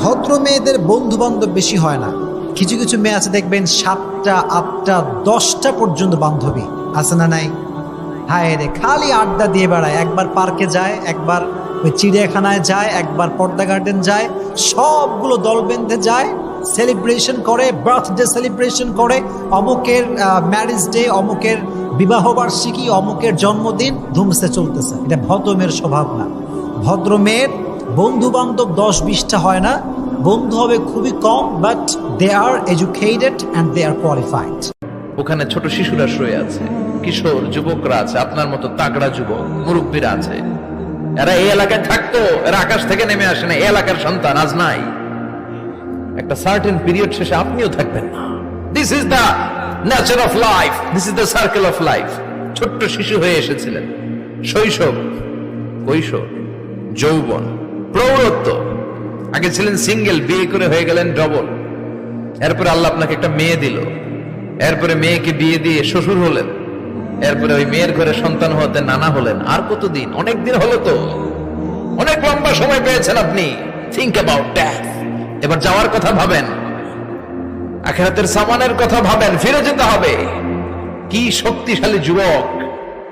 ভদ্র মেয়েদের বন্ধু বান্ধব বেশি হয় না। কিছু কিছু মেয়ে আছে দেখবেন 7টা 8টা 10টা পর্যন্ত বান্ধবী আছে না নাই? হায় রে, খালি আড্ডা দিয়ে বেড়ায়। একবার পার্কে যায়, একবার ওই চিড়িয়াখানায় যায়, একবার পর্দা গার্ডেন যায়, সবগুলো দল বেঁধে যায়, সেলিব্রেশন করে, বার্থডে সেলিব্রেশন করে, অমুকের ম্যারেজ ডে, অমুকের বিবাহবার্ষিকী, অমুকের জন্মদিন ধুমসে চলতেছে। এটা ভদ্র মেয়ের স্বভাব না। ভদ্র মেয়ের বন্ধু বান্ধব 10-20টা হয় না, বন্ধু হবে খুবই কম, but they are educated and they are qualified. ওখানে ছোট শিশুরা শুয়ে আছে, কিশোর যুবকরা আছে, আপনার মতো তাগড়া যুবক মুরব্বীরা আছে। এরা এই এলাকায় থাকতো, এরা আকাশ থেকে নেমে আসে না, এই এলাকার সন্তান আজ নাই। একটা সার্টেন পিরিয়ড শেষে আপনিও থাকবেন না। This is the nature of life, this is the circle of life. ছোট্ট শিশু হয়ে এসেছিলেন, শৈশব, কৈশোর, যৌবন, প্রৌঢ়ত্ব। আগে ছিলেন সিঙ্গেল, বিয়ে করে হয়ে গেলেন ডবল। এরপরে আল্লাহ আপনাকে একটা মেয়ে দিল, এরপরে মেয়েকে বিয়ে দিয়ে শ্বশুর হলেন, এরপরে ওই মেয়ের ঘরে সন্তান হতে নানা হলেন। আর কতদিন? অনেক দিন হলো তো, অনেক লম্বা সময় পেয়েছেন আপনি। Think about that. এবার যাওয়ার কথা ভাবেন, আখিরাতের সামানের কথা ভাবেন, ফিরে যেতে হবে। কি শক্তিশালী যুবক,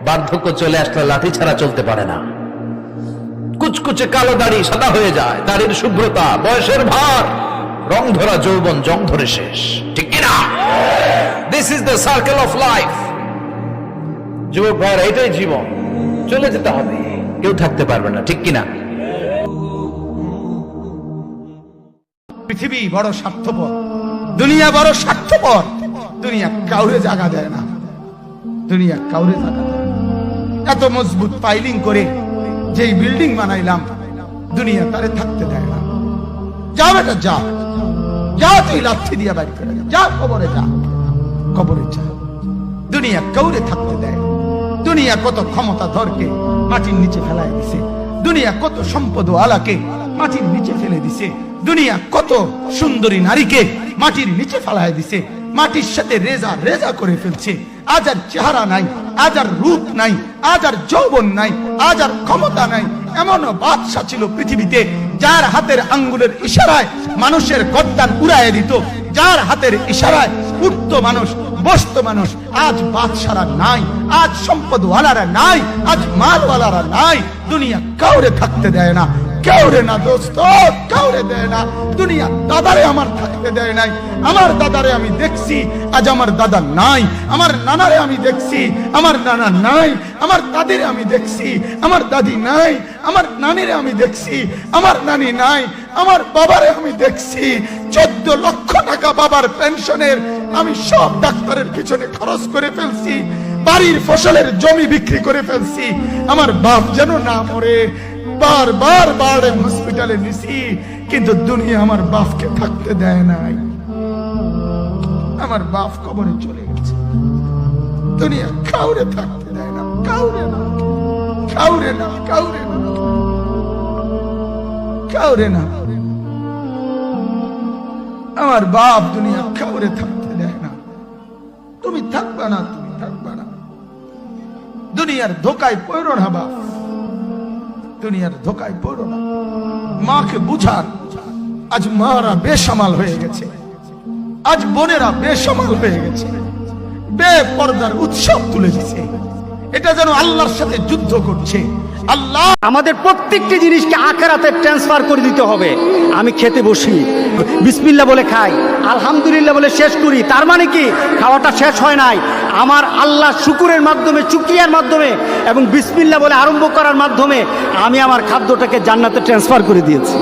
বার্ধক্য চলে আসলে লাঠি ছাড়া চলতে পারে না। কুচকুচে কালো দাড়ি সাদা হয়ে যায়, দাড়ির শুভ্রতা, বয়সের ভার, রং ধরা যৌবন জং ধরে শেষ। ঠিক কিনা? This is the circle of life. যুবক ভাইরা, এটাই জীবন, চলে যেতে হবে, কেউ থাকতে পারবে না। ঠিক কিনা? পৃথিবী বড় স্বার্থপর, দুনিয়া বড় স্বার্থপর। দুনিয়া কাউরে জায়গা দেয় না, দুনিয়া কাউরে জায়গা দেয় না। এত মজবুত পাইলিং করে যেই বিল্ডিং বানাইলাম, দুনিয়া তারে থাকতে দেয় না। যা বেটা যা, যা তুই লাথি দিয়া বাড়ি করে যা, কবরে যা, কবরে যা। দুনিয়া কাউরে থাকতে দেয়। দুনিয়া কত ক্ষমতা ধরকে মাটির নিচে ফেলায় দিছে, দুনিয়া কত সম্পদ আলাকে মাটির নিচে ফেলে দিছে, দুনিয়া কত সুন্দরী নারীকে মাটির নিচে ফেলায় দিছে, মাটির সাথে রেজা রেজা করে ফেলছে। আজ আর চেহারা নাই, আজ আর রূপ নাই, আজ আর যৌবন নাই, আজ আর ক্ষমতা নাই। এমন বাদশা ছিল পৃথিবীতে, যার হাতের আঙ্গুলের ইশারায় মানুষের গর্দান উড়াইয়া দিত, যার হাতের ইশারায় উঠত মানুষ, বসত মানুষ। আজ বাদশারা নাই, আজ সম্পদওয়ালারা নাই, আজ মালওয়ালারা নাই। দুনিয়া কাউরে থাকতে দেয় না, কাউরে না দোস্ত, কাউরে দেয় না। দুনিয়া দাদারে আমার থাকতে দেয় নাই। আমার দাদারে আমি দেখছি, আজ আমার দাদা নাই। আমার নানারে আমি দেখছি, আমার নানা নাই। আমার দাদিরে আমি দেখছি, আমার দাদি নাই। আমার নানিরে আমি দেখছি, আমার নানি নাই। আমার বাবারে আমি দেখছি, 14 লক্ষ টাকা বাবার পেনশনের আমি সব ডাক্তারের পিছনে খরচ করে ফেলছি, বাড়ির ফসলের জমি বিক্রি করে ফেলছি। আমার বাপ যেন না মরে বারবার বারে হসপিটালে নিছি, কিন্তু দুনিয়া আমার বাপকে থাকতে দেয় নাই। আমার বাপ কবরে চলে গেছে, দুনিয়া কাউরে থাকতে দেয় না, কাউরে না, কাউরে না, কাউরে না, কাউরে না। আমার বাপ দুনিয়া কাউরে থাকতে দেয় না। তুমি থাকবা না, তুমি থাকবা না। দুনিয়ার ধোকায় পড়ো না বাপ, দুনিয়ার ধোকায় পড়ো না। মাকে বুঝার, আজ মারা বেসামাল হয়ে গেছে, আজ বোনেরা বেসামাল হয়ে গেছে, বেপরদার উৎসব তুলে দিছে। এটা যেন আল্লাহর সাথে যুদ্ধ করছে। আল্লাহ আমাদের প্রত্যেকটি জিনিসকে আখিরাতে ট্রান্সফার করে দিতে হবে। আমি খেতে বসি, বিসমিল্লাহ বলে খাই, আলহামদুলিল্লাহ বলে শেষ করি। তার মানে কি খাওয়াটা শেষ হয় নাই, আমার আল্লাহ শুকুরের মাধ্যমে, শুকরিয়ার মাধ্যমে এবং বিসমিল্লাহ বলে আরম্ভ করার মাধ্যমে আমি আমার খাদ্যটাকে জান্নাতে ট্রান্সফার করে দিয়েছি।